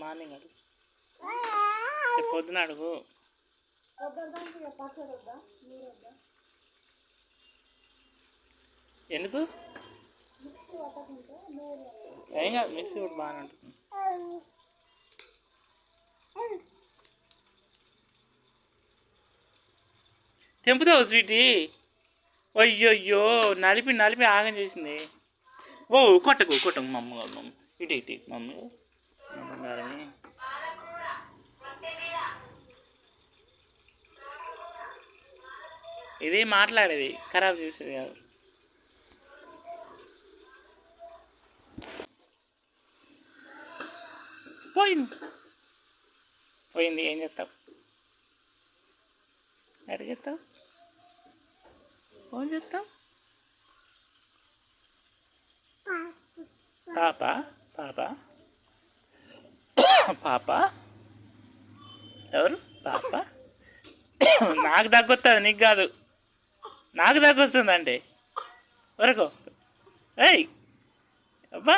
Morning అడుగు, పొద్దున అడుగు. ఎందుకు ఏం కాదు, మిక్సీ కూడా బాగానే ఉంటుంది. తెంపుతావు స్వీటీ? అయ్యయ్యో, నలిపి నలిపి ఆగం చేసింది. ఓ కొట్టకు మమ్మ ఇటు ఇటు మమ్మీ బంగారని. ఇది మాట్లాడేది ఖరాబ్ చేసేది కాదు. పోయింది ఏం చేస్తావు? ఎక్కడ చేస్తావు? ఏం చేస్తావు? పాప పాప పాప ఎవరు పాప? నాకు దగ్గొస్తుంది, నీకు కాదు. నాకు దగ్గొస్తుంది అంటే వరకు. ఏయ్ అబ్బా